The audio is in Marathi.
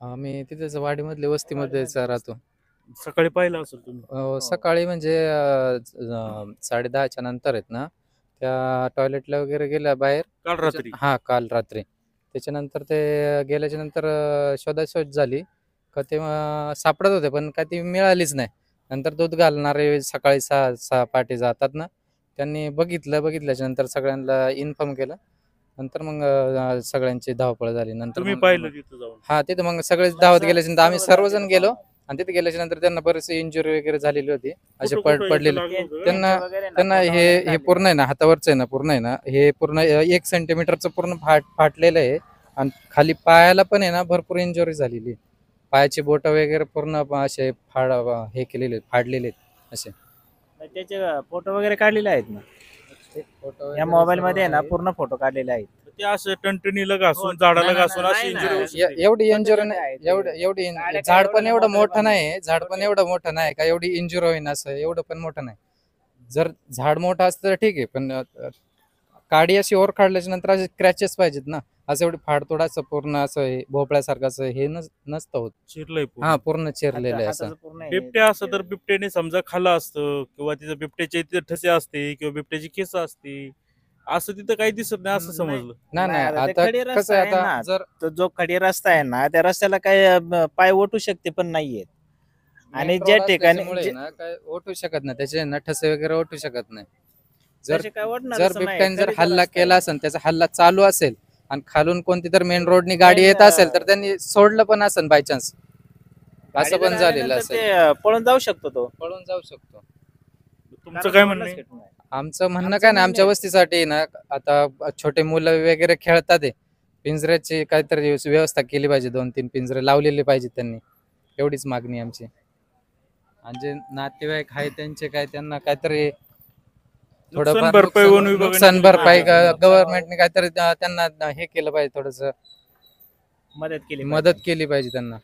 आम्ही तिथेच वाडीमधल्या वस्तीमध्येच राहतो. सकाळी पाहिलं असेल तुम्ही. सकाळी म्हणजे 10:30च्या नंतर आहेत ना, त्या टॉयलेटला वगैरे गेल्या बाहेर. काल रात्री. हां, काल रात्री. त्याच्यानंतर ते गेल्याच्या नंतर शोधाशोध झाली का तेव्हा सापडत होते, पण काय ती मिळालीच नाही. नंतर दूध घालणारे सकाळी 6 पहाटे जातात ना, त्यांनी बघितल्याच्या नंतर सगळ्यांना इन्फॉर्म केलं. नंतर मग सगळ्यांची धावपळ झाली. नंतर तुम्ही मग पाहिलं तिथं जाऊन. हां, तिथं मग सगळेच धावत गेल्याच्या नंतर आम्ही सर्वजण गेलो आणि तिथे गेल्याच्या नंतर त्यांना बरेचसे इंजुरी वगैरे झालेली होती. असे कुठं कुठं याचं पडलेले. लागलं होतं का? त्यांना त्यांना हे पूर्ण आहे ना, हातावरचं आहे ना, पूर्ण आहे ना, हे पूर्ण 1 सेंटीमीटरचं पूर्ण फाटलेलं आहे आणि खाली पायाला पण आहे ना भरपूर इंजुरी झालेली आहे. पायाची बोटं वगैरे पूर्ण असे हे केलेले आहेत, फाडलेले आहेत असे. त्याचे फोटो वगैरे काढलेले आहेत ना, फोटो या मोबाईल मध्ये आहे ना पूर्ण फोटो काढलेले आहेत. ते असं टणटणीला घासून झाडाला घासून अशी इंजुरी होऊ शकते. एवढी इंजुरी नाही, एवढी झाड पण एवढं मोठं नाही, झाड पण एवढं मोठं नाही का एवढी इंजुरी होईन असं एवढं पण मोठं नाही. जर झाड मोठं असतं तर ठीक आहे, पण काडी अशी ओर काढल्याच्या नंतर असे क्रॅचेस पाहिजेत ना, असं एवढी फाडतोड असं पूर्ण असं भोपळ्यासारखं असं हे नसतं होत. चिरलंय पूर्ण. हा, पूर्ण चिरलेलं आहे असं. हाताचं पूर्ण आहे. बिबट्या असं तर बिबट्याने समजा खाल्लं असतं किंवा तिथं बिबट्याचे इथे ठसे असते किंवा बिबट्याची केस असते, असं तिथं काही दिसत नाही असं समजलं. नाही नाही, आता ते आता खडी कसं रस्ता आहे, आहे आता ना. जर तो जो खडी रस्ता आहे ना, त्या रस्त्याला काही पाय ओटू शकते पण नाहीयेत. आणि main ज्या road ठिकाणी असल्यामुळे ना काय ओटू शकत नाही, त्याचे ना ठसे वगैरे ओटू शकत नाही. जर तसे काय ओढणारच जर नाही, बिबट्याने जर खडीचा हल्ला रस्ता आहे. केला असेल, त्याचा हल्ला चालू असेल आणि खालून कोणती तर मेन रोडनी गाडी येत असेल तर त्यांनी सोडलं पण असेल बाय चान्स, गाडी असं जर पण झालेलं आल्यानंतर असेल. ते पळून जाऊ शकतो तो. पळून जाऊ शकतो. तुमचं काय म्हणणं आहे? आमचं म्हणणं काय ना, आमच्या वस्तीसाठी ना आता छोटे मुलं वगैरे खेळतात आहे, पिंजऱ्याची काहीतरी व्यवस्था केली पाहिजे. 2-3 पिंजरे लावलेले पाहिजेत त्यांनी, एवढीच मागणी आमची. आणि जे नातेवाईक आहे त्यांचे काय, त्यांना काहीतरी नुकसान भरपाई वन विभागाने नुकसान दिली भरपाई पाहिजे. गव्हर्नमेंटने काहीतरी त्यांना हे केलं पाहिजे, थोडस मदत केली मदत केली पाहिजे त्यांना.